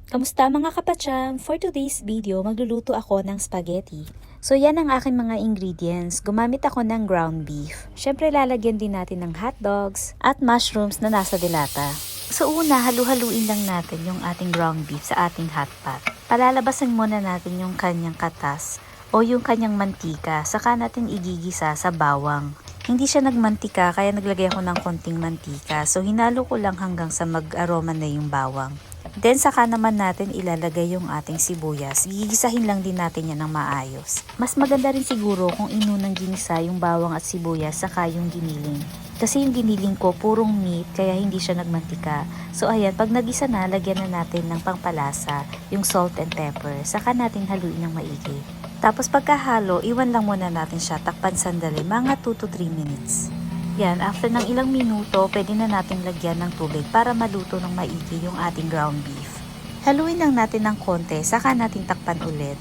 Kamusta mga kapatsyam? For today's video, magluluto ako ng spaghetti. So yan ang aking mga ingredients. Gumamit ako ng ground beef. Syempre lalagyan din natin ng hot dogs at mushrooms na nasa dilata. So una, halu-haluin lang natin yung ating ground beef sa ating hot pot. Palalabasan muna natin yung kanyang katas o yung kanyang mantika. Saka natin igigisa sa bawang. Hindi siya nagmantika kaya naglagay ako ng konting mantika. So hinalo ko lang hanggang sa mag-aroma na yung bawang. Then saka naman natin ilalagay yung ating sibuyas. Gigisahin lang din natin yan ng maayos. Mas maganda rin siguro kung inunang ginisa yung bawang at sibuyas saka yung giniling. Kasi yung giniling ko purong meat kaya hindi siya nagmantika. So ayan, pag nagisa na, lagyan na natin ng pangpalasa, yung salt and pepper. Saka natin haluin ng maigi. Tapos pagkahalo, iwan lang muna natin siya takpan sandali, mga 2 to 3 minutes. Yan, after ng ilang minuto, pwede na natin lagyan ng tubig para maluto ng maigi yung ating ground beef. Haluin lang natin ng konti, saka natin takpan ulit.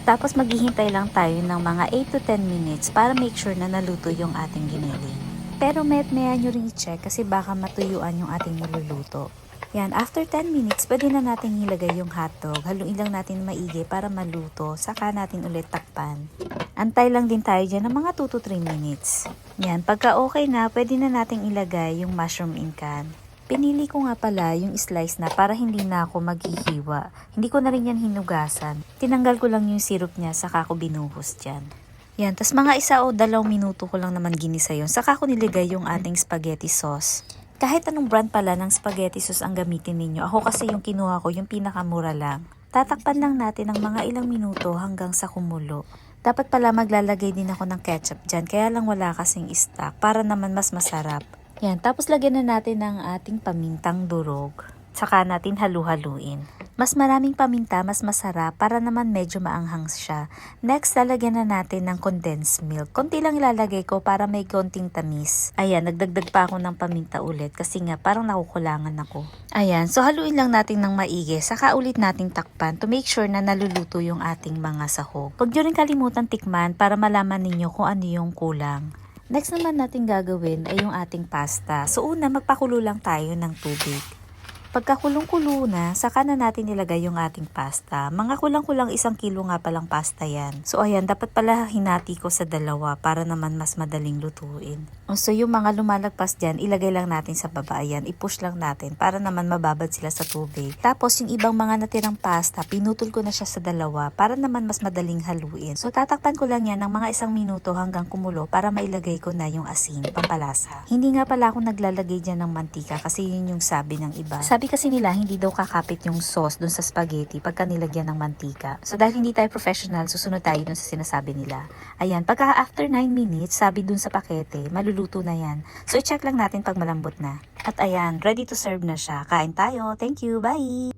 Tapos maghihintay lang tayo ng mga 8 to 10 minutes para make sure na naluto yung ating giniling. Pero maya nyo rin i-check kasi baka matuyuan yung ating niluluto. Yan, after 10 minutes, pwede na natin ilagay yung hotdog. Haluin lang natin maigi para maluto, saka natin ulit takpan. Antay lang din tayo dyan ng mga 2 to 3 minutes. Yan, pagka okay na, pwede na natin ilagay yung mushroom in can. Pinili ko nga pala yung slice na para hindi na ako maghihiwa. Hindi ko na rin yan hinugasan. Tinanggal ko lang yung syrup niya, saka ko binuhos dyan. Yan, tas mga 1 o 2 minuto ko lang naman ginisa yun. Saka ko niligay yung ating spaghetti sauce. Kahit anong brand pala ng spaghetti sauce ang gamitin ninyo. Ako kasi yung kinuha ko, yung pinakamura lang. Tatakpan lang natin ng mga ilang minuto hanggang sa kumulo. Dapat pala maglalagay din ako ng ketchup dyan, kaya lang wala kasing stock para naman mas masarap. Yan, tapos lagyan na natin ng ating pamintang durog. Saka natin halu-haluin. Mas maraming paminta, mas masarap para naman medyo maanghang siya. Next, lalagyan na natin ng condensed milk. Konti lang ilalagay ko para may konting tamis. Ayan, nagdagdag pa ako ng paminta ulit kasi nga parang nakukulangan ako. Ayan, so haluin lang natin ng maigi. Saka ulit nating takpan to make sure na naluluto yung ating mga sahog. Huwag nyo rin kalimutan tikman para malaman ninyo kung ano yung kulang. Next naman natin gagawin ay yung ating pasta. So una, magpakulo lang tayo ng tubig. Pagkakulong-kulo na, saka na natin ilagay yung ating pasta. Mga kulang-kulang 1 kilo nga palang pasta yan. So ayan, dapat pala hinati ko sa 2 para naman mas madaling lutuin. So yung mga lumalagpas dyan, ilagay lang natin sa baba. Ayan, i-push lang natin para naman mababad sila sa tubig. Tapos yung ibang mga natirang pasta, pinutol ko na siya sa 2 para naman mas madaling haluin. So tatakpan ko lang yan ng mga 1 minuto hanggang kumulo para mailagay ko na yung asin, pampalasa. Hindi nga pala ako naglalagay dyan ng mantika kasi yun yung sabi ng iba. Sabi kasi nila hindi daw kakapit yung sauce dun sa spaghetti pagka nilagyan ng mantika. So dahil hindi tayo professional, susunod tayo dun sa sinasabi nila. Ayan, pagka after 9 minutes, sabi dun sa pakete, maluluto na yan. So i-check lang natin pag malambot na. At ayan, ready to serve na siya. Kain tayo. Thank you. Bye!